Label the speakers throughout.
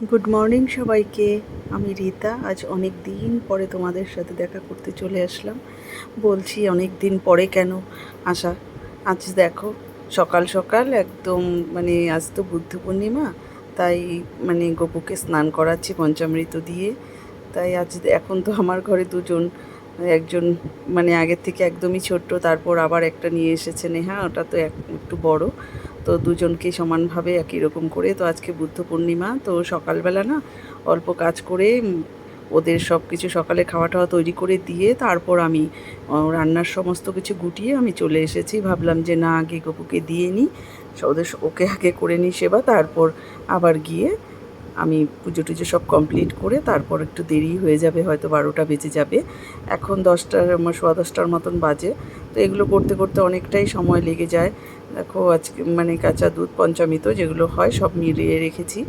Speaker 1: Good morning সবাইকে। আমি রীতা। আজ অনেক দিন পরে তোমাদের সাথে দেখা করতে চলে আসলাম। বলছি অনেক দিন পরে কেন আসা, আজ দেখো সকাল সকাল একদম আজ তো বুদ্ধ পূর্ণিমা, তাই গপুকে স্নান করাচ্ছি পঞ্চামৃত দিয়ে। তাই আজ এখন তো আমার ঘরে দুজন, একজন আগের থেকে একদমই ছোট্ট, তারপর আবার একটা নিয়ে এসেছে নেহা, ওটা তো একটু বড়। তো দুজনকেই সমানভাবে একই রকম করে। তো আজকে বুদ্ধ পূর্ণিমা, তো সকালবেলা না অল্প কাজ করে ওদের সব কিছু সকালে খাওয়া টাওয়া তৈরি করে দিয়ে তারপর আমি রান্নার সমস্ত কিছু গুটিয়ে আমি চলে এসেছি। ভাবলাম যে না, আগে গপুকে দিয়ে নিই, ওকে আগে করে নিই সেবা, তারপর আবার গিয়ে আমি পুজো টুজো সব কমপ্লিট করে তারপর একটু দেরি হয়ে যাবে, হয়তো 12টা বেজে যাবে। এখন 10টার 10:15 মতন বাজে। তো এগুলো করতে করতে অনেকটাই সময় লেগে যায়। দেখো আজকে কাঁচা দুধ পঞ্চামৃত যেগুলো হয় সব মিলিয়ে রেখেছি।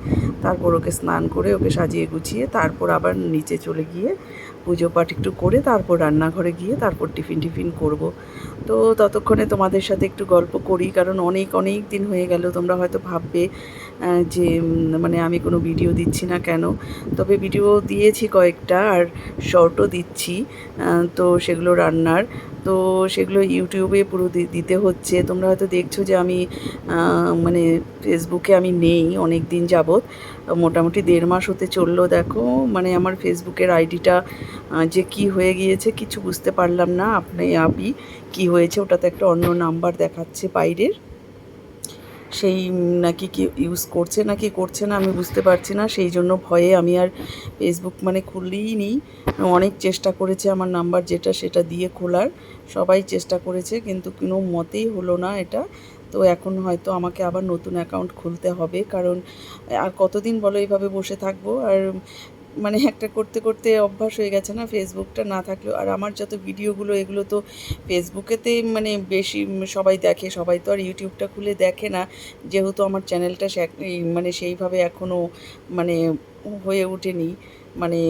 Speaker 1: তারপর ওকে স্নান করে ওকে সাজিয়ে গুছিয়ে তারপর আবার নিচে চলে গিয়ে পুজো পাঠ একটু করে তারপর রান্নাঘরে গিয়ে তারপর টিফিন করব। তো ততক্ষণে তোমাদের সাথে একটু গল্প করি, কারণ অনেক অনেক দিন হয়ে গেল। তোমরা হয়তো ভাববে যে আমি কোনো ভিডিও দিচ্ছি না কেন। তবে ভিডিও দিয়েছি কয়েকটা, আর শর্টও দিচ্ছি। তো সেগুলো রান্নার, তো সেগুলো ইউটিউবে পুরো দিতে হচ্ছে। তোমরা হয়তো দেখছো যে আমি ফেসবুকে আমি নেই অনেক দিন যাবৎ, মোটামুটি 1.5 মাস হতে চললো। দেখো আমার ফেসবুকের আইডিটা যে কি হয়ে গিয়েছে কিছু বুঝতে পারলাম না। আপনি কি হয়েছে, ওটাতে একটা অন্য নাম্বার দেখাচ্ছে বাইরের, সেই নাকি কি ইউজ করছে নাকি করছে না আমি বুঝতে পারছি না। সেই জন্য ভয়ে আমি আর ফেসবুক খুললেই নি। অনেক চেষ্টা করেছে আমার নাম্বার যেটা সেটা দিয়ে খোলার, সবাই চেষ্টা করেছে, কিন্তু কোনো মতেই হলো না এটা। তো এখন হয়তো আমাকে আবার নতুন অ্যাকাউন্ট খুলতে হবে, কারণ আর কতদিন বলো এইভাবে বসে থাকবো। আর একটা করতে করতে অভ্যাস হয়ে গেছে না, ফেসবুকটা না থাকলেও। আর আমার যত ভিডিওগুলো এগুলো তো ফেসবুকেতে বেশি সবাই দেখে, সবাই তো আর ইউটিউবটা খুলে দেখে না, যেহেতু আমার চ্যানেলটা সেইভাবে এখনও মানে হয়ে ওঠেনি, মানে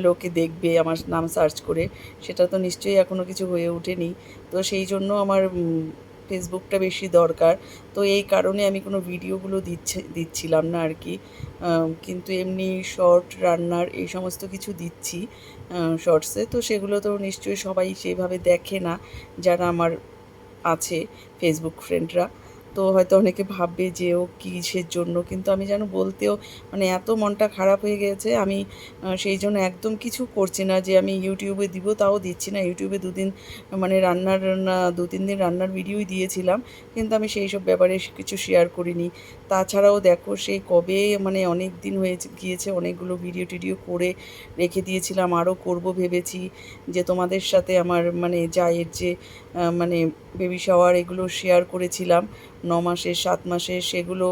Speaker 1: লোকে দেখবে আমার নাম সার্চ করে, সেটা তো নিশ্চয়ই এখনও কিছু হয়ে ওঠেনি। তো সেই জন্য আমার ফেসবুকটা বেশি দরকার। তো এই কারণে আমি কোনো ভিডিওগুলো দিচ্ছিলাম না আর কি। কিন্তু এমনি শর্ট রান্নার এই সমস্ত কিছু দিচ্ছি শর্টসে। তো সেগুলো তো নিশ্চয়ই সবাই সেইভাবে দেখে না, যারা আমার আছে ফেসবুক ফ্রেন্ডরা। তো হয়তো অনেকে ভাববে যে ও কিসের জন্য, কিন্তু আমি যেন বলতেও এত মনটা খারাপ হয়ে গেছে। আমি সেই জন্য একদম কিছু করছি না যে আমি ইউটিউবে দিব, তাও দিচ্ছি না। ইউটিউবে দুদিন রান্নার 2-3 দিন রান্নার ভিডিওই দিয়েছিলাম, কিন্তু আমি সেই সব ব্যাপারে কিছু শেয়ার করিনি। তাছাড়াও দেখো সেই কবে অনেক দিন হয়ে গিয়েছে, অনেকগুলো ভিডিও টিডিও করে রেখে দিয়েছিলাম, আরও করব ভেবেছি, যে তোমাদের সাথে আমার জায়ের যে বেবি শাওয়ার এগুলো শেয়ার করেছিলাম 9 মাসের 7 মাসের, সেগুলো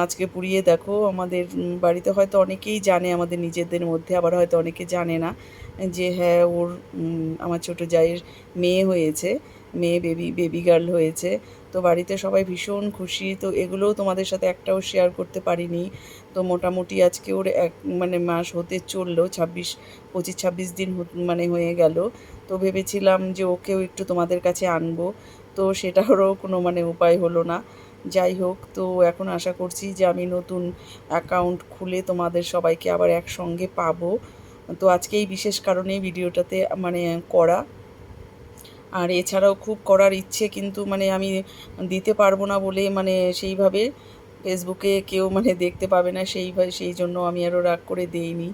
Speaker 1: আজকে পুড়িয়ে দেখো। আমাদের বাড়িতে হয়তো অনেকেই জানে আমাদের নিজেদের মধ্যে, আবার হয়তো অনেকে জানে না যে হ্যাঁ ওর আমার ছোটো জায়ের মেয়ে হয়েছে, মেয়ে বেবি গার্ল হয়েছে। তো বাড়িতে সবাই ভীষণ খুশি। তো এগুলোও তোমাদের সাথে একটাও শেয়ার করতে পারিনি। তো মোটামুটি আজকে ওর মাস হতে চললো, 25-26 দিন হয়ে গেল। তো ভেবেছিলাম যে ওকেও একটু তোমাদের কাছে আনবো, তো সেটারও কোনো উপায় হলো না। যাই হোক, তো এখন আশা করছি যে আমি নতুন অ্যাকাউন্ট খুলে তোমাদের সবাইকে আবার একসঙ্গে পাবো। তো আজকে এই বিশেষ কারণেই ভিডিওটাতে করা। আর এছাড়াও খুব করার ইচ্ছে, কিন্তু আমি দিতে পারবো না বলে সেইভাবে ফেসবুকে কেউ দেখতে পাবে না, সেই জন্য আমি আরও রাগ করে দেইনি।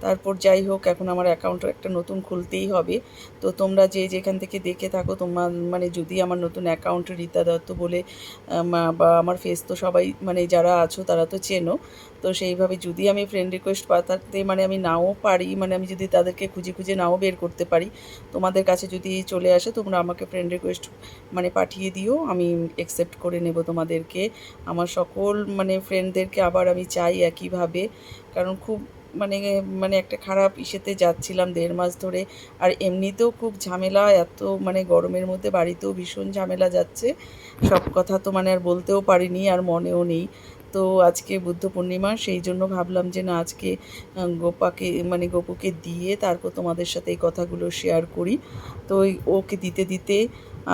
Speaker 1: তারপর যাই হোক, এখন আমার অ্যাকাউন্ট একটা নতুন খুলতেই হবে। তো তোমরা যে যেখান থেকে দেখে থাকো, তোমার যদি আমার নতুন অ্যাকাউন্ট রীতা দত্ত বলে বা আমার ফেস তো সবাই যারা আছো তারা তো চেনো। তো সেইভাবে যদি আমি ফ্রেন্ড রিকোয়েস্ট পাঠাতে আমি নাও পারি, আমি যদি তাদেরকে খুঁজে খুঁজে নাও বের করতে পারি, তোমাদের কাছে যদি চলে আসে, তোমরা আমাকে ফ্রেন্ড রিকোয়েস্ট পাঠিয়ে দিও, আমি অ্যাকসেপ্ট করে নেব তোমাদেরকে। আমার সকল ফ্রেন্ডদেরকে আবার আমি চাই একইভাবে, কারণ খুব একটা খারাপ ইসেতে যাচ্ছিলাম 1.5 মাস ধরে। আর এমনিতেও খুব ঝামেলা, এত গরমের মধ্যে বাড়িতেও ভীষণ ঝামেলা যাচ্ছে। সব কথা তো আর বলতেও পারিনি, আর মনেও নেই। তো আজকে বুদ্ধ পূর্ণিমা, সেই জন্য ভাবলাম যে না, আজকে গোপাকে গপুকে দিয়ে তারপর তোমাদের সাথে এই কথাগুলো শেয়ার করি। তো ওকে দিতে দিতে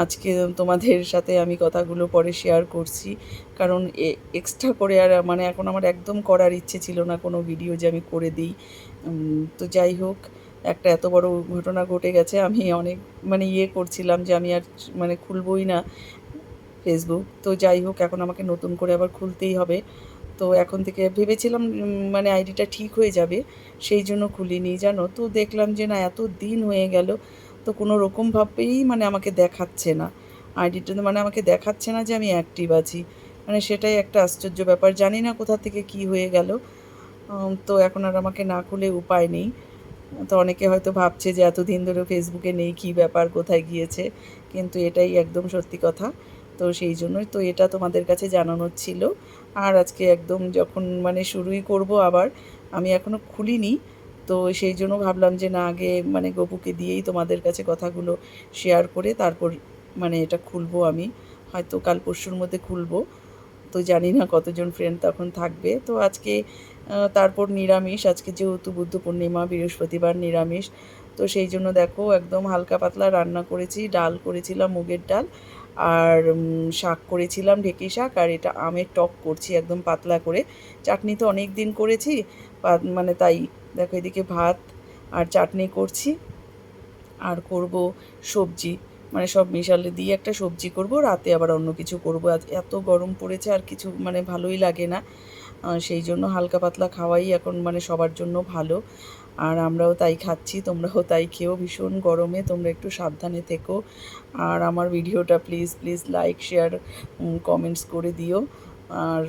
Speaker 1: আজকে তোমাদের সাথে আমি কথাগুলো পরে শেয়ার করছি, কারণ এক্সট্রা করে আর মানে এখন আমার একদম করার ইচ্ছে ছিল না কোনো ভিডিও যে আমি করে দিই। তো যাই হোক, একটা এত বড় ঘটনা ঘটে গেছে, আমি অনেক মানে করছিলাম যে আমি আর মানে খুলবই না ফেসবুক। তো যাই হোক, এখন আমাকে নতুন করে আবার খুলতেই হবে। তো এখন থেকে ভেবেছিলাম মানে আইডিটা ঠিক হয়ে যাবে, সেই জন্য খুলিনি জানো। তো দেখলাম যে না, এত দিন হয়ে গেল, তো কোনো রকমভাবেই মানে আমাকে দেখাচ্ছে না আইডিটা, মানে আমাকে দেখাচ্ছে না যে আমি অ্যাক্টিভ আছি। মানে সেটাই একটা আশ্চর্য ব্যাপার, জানি না কোথা থেকে কি হয়ে গেল। তো এখন আর আমাকে না খুলে উপায় নেই। তো অনেকে হয়তো ভাবছে যে এতদিন ধরে ফেসবুকে নেই, কী ব্যাপার, কোথায় গিয়েছে, কিন্তু এটাই একদম সত্যি কথা। তো সেই জন্যই তো এটা তোমাদের কাছে জানানোর ছিল। আর আজকে একদম যখন মানে শুরুই করব আবার, আমি এখনও খুলিনি, তো সেই জন্য ভাবলাম যে না, আগে মানে গপুকে দিয়েই তোমাদের কাছে কথাগুলো শেয়ার করে তারপর মানে এটা খুলবো আমি, হয়তো কাল পরশুর মধ্যে খুলবো। তো জানি না কতজন ফ্রেন্ড তখন থাকবে। তো আজকে তারপর নিরামিষ, আজকে যেহেতু বুদ্ধ পূর্ণিমা, বৃহস্পতিবার নিরামিষ। তো সেই জন্য দেখো একদম হালকা পাতলা রান্না করেছি, ডাল করেছিলাম মুগের ডাল, আর শাক করেছিলাম ঢেঁকি শাক, আর এটা আমের টক করছি একদম পাতলা করে। চাটনি তো অনেক দিন করেছি, মানে তাই দেখো এদিকে ভাত আর চাটনি করছি, আর করব সবজি, মানে সব মিশালে দিয়ে একটা সবজি করব, রাতে আবার অন্য কিছু করব। আজ এত গরম পড়েছে, আর কিছু মানে ভালোই লাগে না। সেই জন্য হালকা পাতলা খাওয়াই এখন মানে সবার জন্য ভালো, আর আমরাও তাই খাচ্ছি, তোমরাও তাই খেও। ভীষণ গরমে তোমরা একটু সাবধানে থেকো, আর আমার ভিডিওটা please please like share comments করে দিও। আর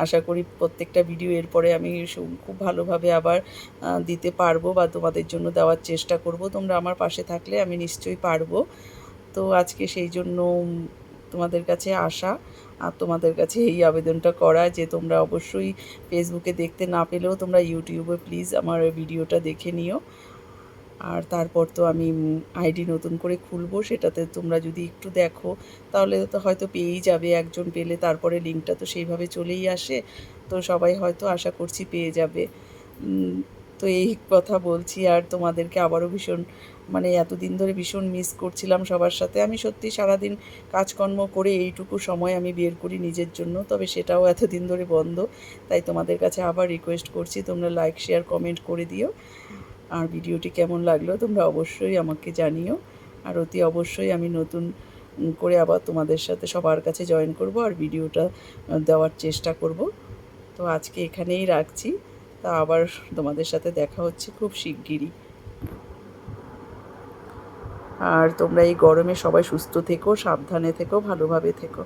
Speaker 1: আশা করি প্রত্যেকটা ভিডিও এরপরে আমি খুব ভালোভাবে আবার দিতে পারবো, বা তোমাদের জন্য দেওয়ার চেষ্টা করব। তোমরা আমার পাশে থাকলে আমি নিশ্চয়ই পারবো। তো আজকে সেই জন্য তোমাদের কাছে আসা, আর তোমাদের কাছে এই আবেদনটা করা যে তোমরা অবশ্যই ফেসবুকে দেখতে না পেলেও তোমরা ইউটিউবে প্লিজ আমার ভিডিওটা দেখে নিও। আর তারপর তো আমি আইডি নতুন করে খুলবো, সেটাতে তোমরা যদি একটু দেখো তাহলে তো হয়তো পেয়েই যাবে। একজন পেলে তারপরে লিঙ্কটা তো সেইভাবে চলেই আসে, তো সবাই হয়তো আশা করছি পেয়ে যাবে। তো এই কথা বলছি, আর তোমাদেরকে আবারও ভীষণ মানে এতদিন ধরে ভীষণ মিস করছিলাম সবার সাথে। আমি সত্যি সারাদিন কাজকর্ম করে এইটুকু সময় আমি বের করি নিজের জন্য, তবে সেটাও এতদিন ধরে বন্ধ। তাই তোমাদের কাছে আবার রিকোয়েস্ট করছি, তোমরা লাইক শেয়ার কমেন্ট করে দিও। আর ভিডিওটি কেমন লাগলো তোমরা অবশ্যই আমাকে জানিও। আর অতি অবশ্যই আমি নতুন করে আবার তোমাদের সাথে সবার কাছে জয়েন করব, আর ভিডিওটা দেওয়ার চেষ্টা করব। তো আজকে এখানেই রাখছি, তা আবার তোমাদের সাথে দেখা হচ্ছে খুব শিগগিরই। আর তোমরা এই গরমে সবাই সুস্থ থেকো, সাবধানে থেকো, ভালোভাবে থেকো।